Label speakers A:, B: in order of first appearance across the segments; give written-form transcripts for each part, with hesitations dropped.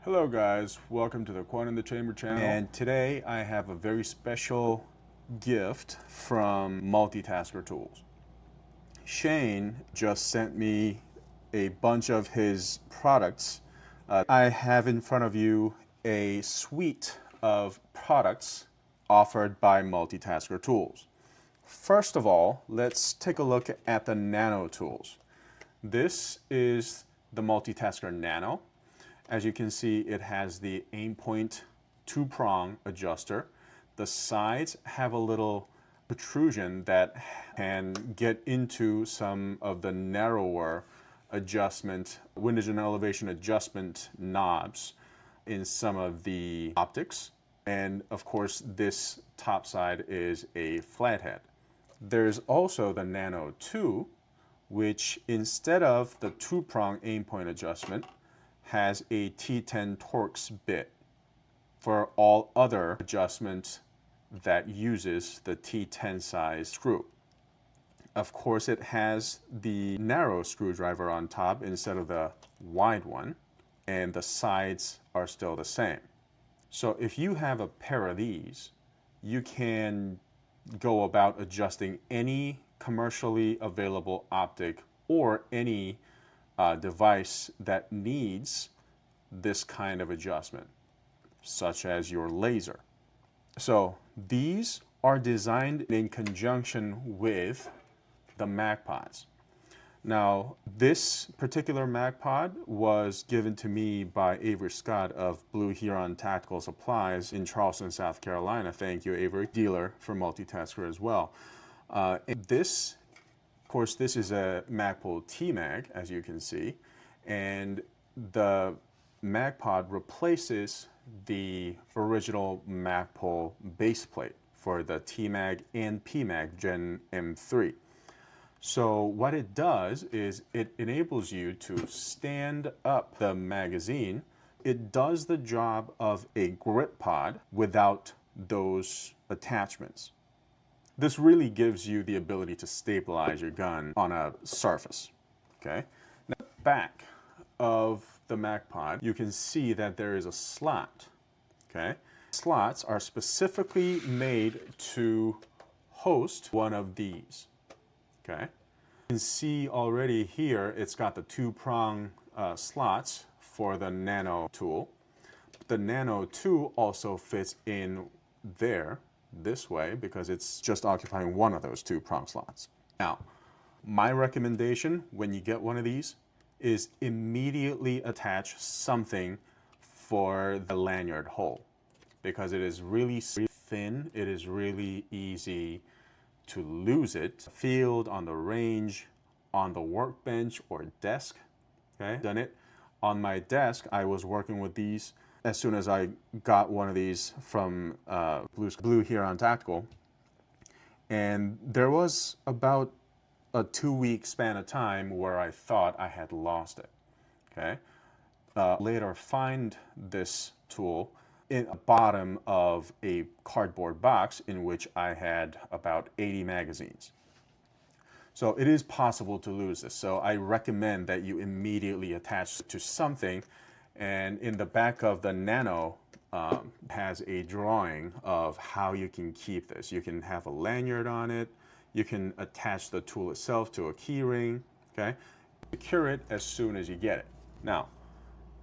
A: Hello guys, welcome to the Quan in the Chamber channel. And today I have a very special gift from Multitasker Tools. Shane just sent me a bunch of his products. I have in front of you a suite of products offered by Multitasker Tools. First of all, let's take a look at the Nano tools. This is the Multitasker Nano. As you can see, it has the Aimpoint two-prong adjuster. The sides have a little protrusion that can get into some of the narrower adjustment, windage and elevation adjustment knobs in some of the optics. And of course, this top side is a flathead. There's also the Nano 2, which instead of the two-prong Aimpoint adjustment, has a T10 Torx bit for all other adjustments that uses the T10 size screw. Of course, it has the narrow screwdriver on top instead of the wide one, and the sides are still the same. So if you have a pair of these, you can go about adjusting any commercially available optic or any device that needs this kind of adjustment, such as your laser. So these are designed in conjunction with the MagPods. Now, this particular MagPod was given to me by Avery Scott of Blue Heron Tactical Supplies in Charleston, South Carolina. Thank you, Avery. Dealer for Multitasker as well. Of course, this is a Magpul T-Mag, as you can see, and the MagPod replaces the original Magpul base plate for the T-Mag and P-Mag Gen M3. So what it does is it enables you to stand up the magazine. It does the job of a grip pod without those attachments. This really gives you the ability to stabilize your gun on a surface. Okay. Now, back of the MagPod, you can see that there is a slot. Okay. Slots are specifically made to host one of these. Okay. You can see already here it's got the two-prong slots for the Nano tool. The Nano 2 also fits in there this way because it's just occupying one of those two-prong slots. Now, my recommendation when you get one of these is immediately attach something for the lanyard hole because it is really thin. It is really easy to lose it. Field, on the range, on the workbench or desk. Okay, done it. On my desk, I was working with these as soon as I got one of these from Blue Heron Tactical. And there was about a 2-week span of time where I thought I had lost it. Okay. Later find this tool in the bottom of a cardboard box in which I had about 80 magazines. So it is possible to lose this. So I recommend that you immediately attach to something. And in the back of the Nano has a drawing of how you can keep this. You can have a lanyard on it. You can attach the tool itself to a key ring. Okay? Secure it as soon as you get it. Now,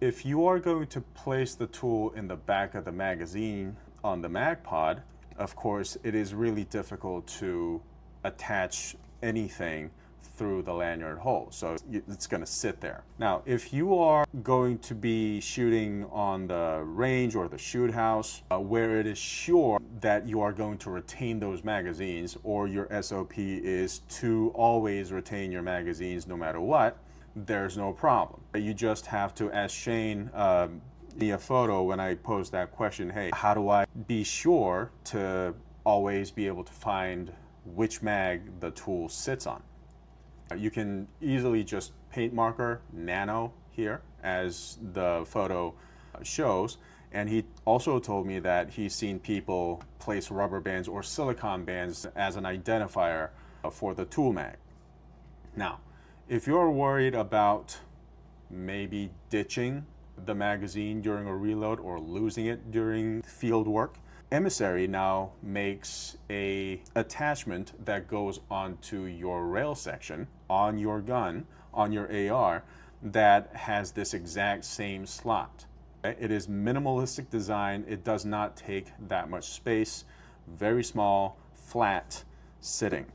A: if you are going to place the tool in the back of the magazine on the MagPod, of course, it is really difficult to attach anything through the lanyard hole. So it's going to sit there. Now, if you are going to be shooting on the range or the shoot house where it is sure that you are going to retain those magazines, or your SOP is to always retain your magazines no matter what, there's no problem. You just have to, as Shane me a photo when I posed that question, hey, how do I be sure to always be able to find which mag the tool sits on? You can easily just paint marker Nano here as the photo shows. And he also told me that he's seen people place rubber bands or silicone bands as an identifier for the tool mag. Now, if you're worried about maybe ditching the magazine during a reload or losing it during field work. Emissary now makes a attachment that goes onto your rail section on your gun, on your AR, that has this exact same slot. It is minimalistic design. It does not take that much space. Very small, flat, sitting.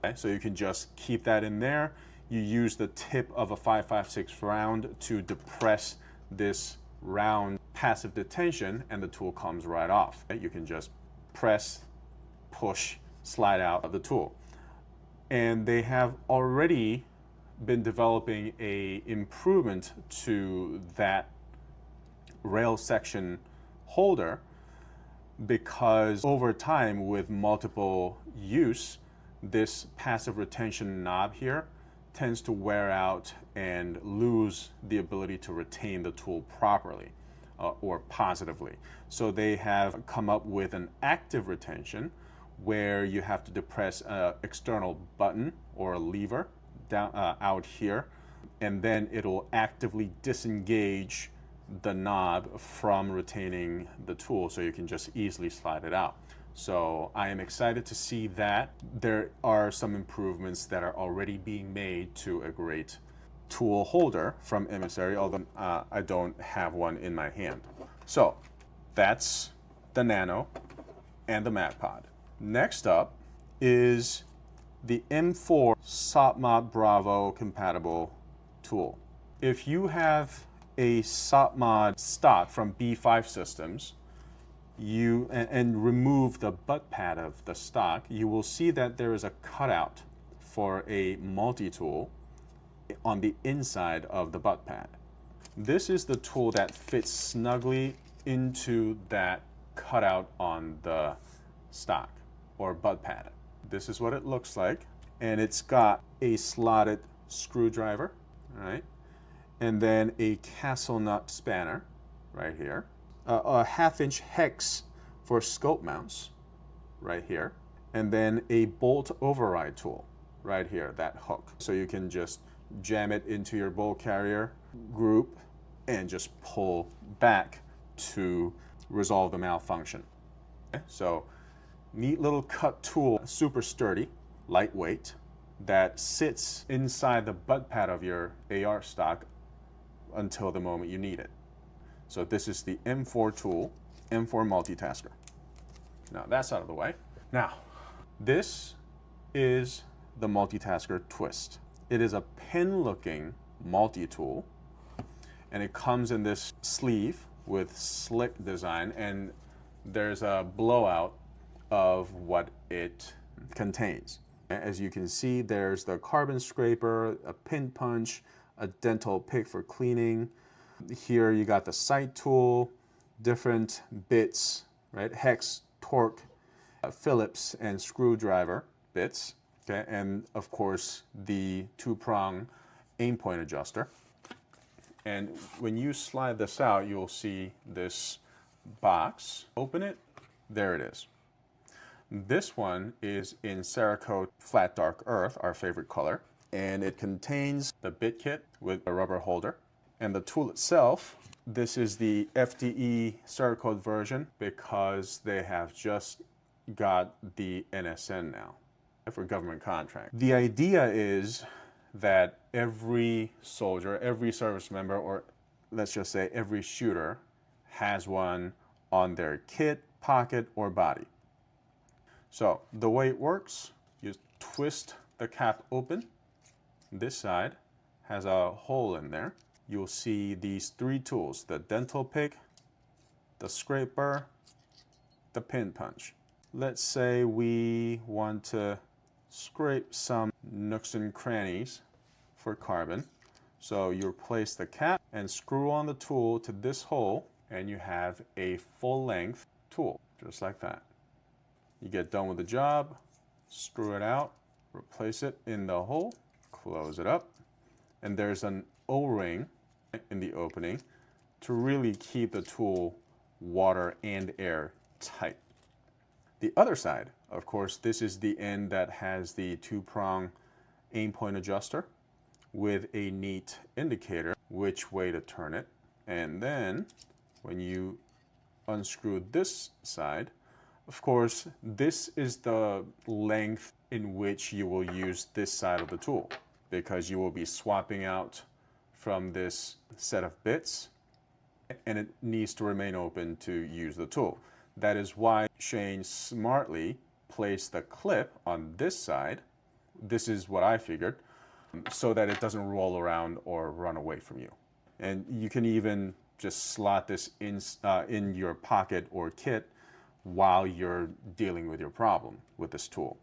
A: Okay, so you can just keep that in there. You use the tip of a 5.56 round to depress this round passive detention, and the tool comes right off. You can just press, push, slide out of the tool. And they have already been developing a improvement to that rail section holder, because over time with multiple use, this passive retention knob here tends to wear out and lose the ability to retain the tool properly or positively. So they have come up with an active retention where you have to depress an external button or a lever down out here, and then it'll actively disengage the knob from retaining the tool, so you can just easily slide it out. So I am excited to see that. There are some improvements that are already being made to a great tool holder from Emissary, although I don't have one in my hand. So that's the Nano and the MagPod. Next up is the M4 SOPMOD Bravo compatible tool. If you have a SOPMOD stock from B5 Systems, and remove the butt pad of the stock, you will see that there is a cutout for a multi-tool on the inside of the butt pad. This is the tool that fits snugly into that cutout on the stock or butt pad. This is what it looks like, and it's got a slotted screwdriver, right? And then a castle nut spanner right here. A 1/2-inch hex for scope mounts right here, and then a bolt override tool right here, that hook. So you can just jam it into your bolt carrier group and just pull back to resolve the malfunction. Okay? So neat little cut tool, super sturdy, lightweight, that sits inside the butt pad of your AR stock until the moment you need it. So this is the M4 tool, M4 multitasker. Now that's out of the way. Now, this is the multitasker twist. It is a pen-looking multi-tool, and it comes in this sleeve with slick design, and there's a blowout of what it contains. As you can see, there's the carbon scraper, a pin punch, a dental pick for cleaning. Here you got the sight tool, different bits, right? Hex, torque, Phillips, and screwdriver bits. Okay, and of course the 2-prong aim point adjuster. And when you slide this out, you'll see this box. Open it, there it is. This one is in Cerakote Flat Dark Earth, our favorite color, and it contains the bit kit with a rubber holder. And the tool itself, this is the FDE Cerakote version because they have just got the NSN now for government contract. The idea is that every soldier, every service member, or let's just say every shooter has one on their kit, pocket, or body. So the way it works, you twist the cap open. This side has a hole in there. You'll see these 3 tools, the dental pick, the scraper, the pin punch. Let's say we want to scrape some nooks and crannies for carbon. So you replace the cap and screw on the tool to this hole, and you have a full-length tool, just like that. You get done with the job, screw it out, replace it in the hole, close it up, and there's an O-ring in the opening to really keep the tool water and air tight. The other side, of course, this is the end that has the 2-prong aim point adjuster with a neat indicator which way to turn it. And then when you unscrew this side, of course, this is the length in which you will use this side of the tool, because you will be swapping out from this set of bits, and it needs to remain open to use the tool. That is why Shane smartly placed the clip on this side. This is what I figured, so that it doesn't roll around or run away from you. And you can even just slot this in your pocket or kit while you're dealing with your problem with this tool.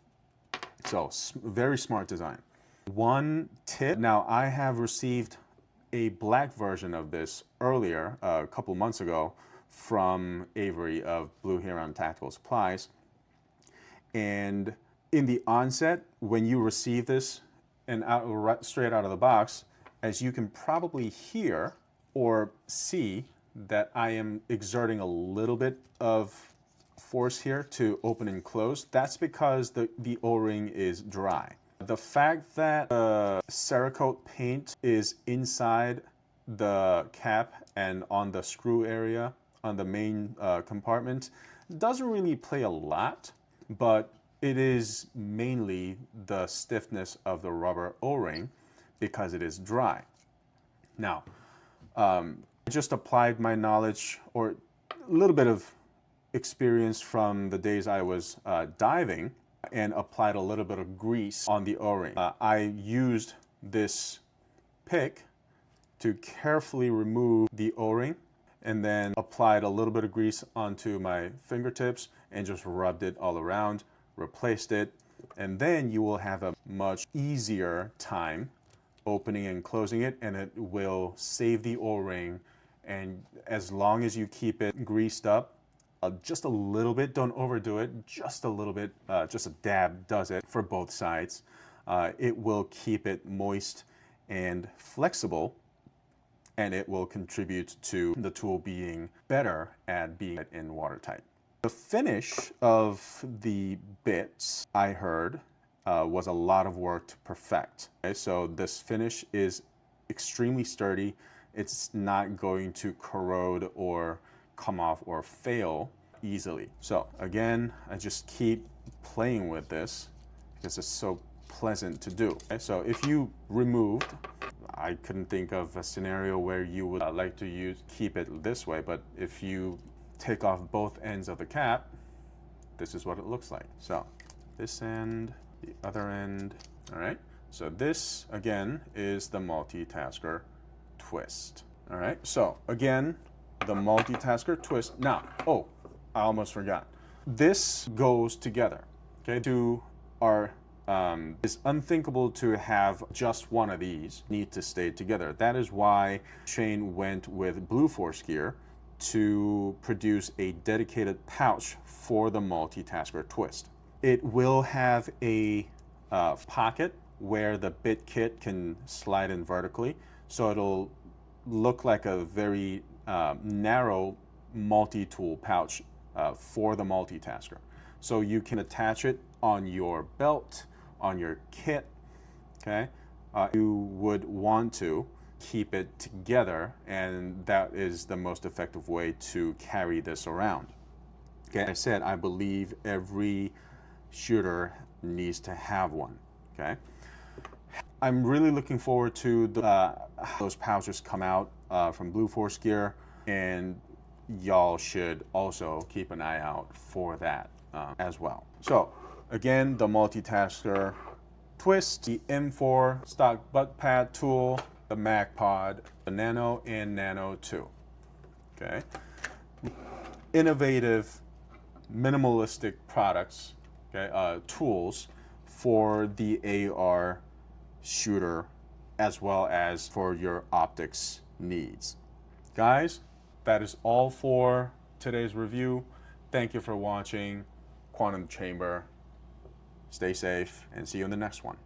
A: So very smart design. One tip, now I have received a black version of this earlier, a couple months ago, from Avery of Blue Heron Tactical Supplies. And in the onset, when you receive this and straight out of the box, as you can probably hear or see, that I am exerting a little bit of force here to open and close. That's because the O-ring is dry. The fact that the Cerakote paint is inside the cap and on the screw area on the main compartment doesn't really play a lot, but it is mainly the stiffness of the rubber O-ring because it is dry. Now, I just applied my knowledge or a little bit of experience from the days I was diving and applied a little bit of grease on the O-ring. I used this pick to carefully remove the O-ring and then applied a little bit of grease onto my fingertips and just rubbed it all around, replaced it, and then you will have a much easier time opening and closing it, and it will save the O-ring. And as long as you keep it greased up just a little bit, don't overdo it, just a little bit, just a dab does it for both sides. It will keep it moist and flexible, and it will contribute to the tool being better at being in watertight. The finish of the bits, I heard, was a lot of work to perfect. Okay, so this finish is extremely sturdy. It's not going to corrode or come off or fail easily. So again, I just keep playing with this because it's so pleasant to do. Okay, so if you removed, I couldn't think of a scenario where you would like to keep it this way, but if you take off both ends of the cap, this is what it looks like. So this end, the other end, all right? So this, again, is the multitasker twist. All right, so again, the multitasker twist. Now, oh, I almost forgot. This goes together, okay? It's unthinkable to have just one of these need to stay together. That is why Shane went with Blue Force Gear to produce a dedicated pouch for the multitasker twist. It will have a pocket where the bit kit can slide in vertically, so it'll look like a very narrow multi-tool pouch for the multitasker. So you can attach it on your belt, on your kit, okay? You would want to keep it together, and that is the most effective way to carry this around. Okay, I said I believe every shooter needs to have one, okay? I'm really looking forward to those pouches come out from Blue Force Gear, and y'all should also keep an eye out for that as well. So again, the multitasker twist, the M4 stock butt pad tool, the MagPod, the Nano and Nano 2. Okay, innovative, minimalistic products, okay, tools for the AR shooter as well as for your optics needs. Guys, that is all for today's review. Thank you for watching Quantum Chamber. Stay safe and see you in the next one.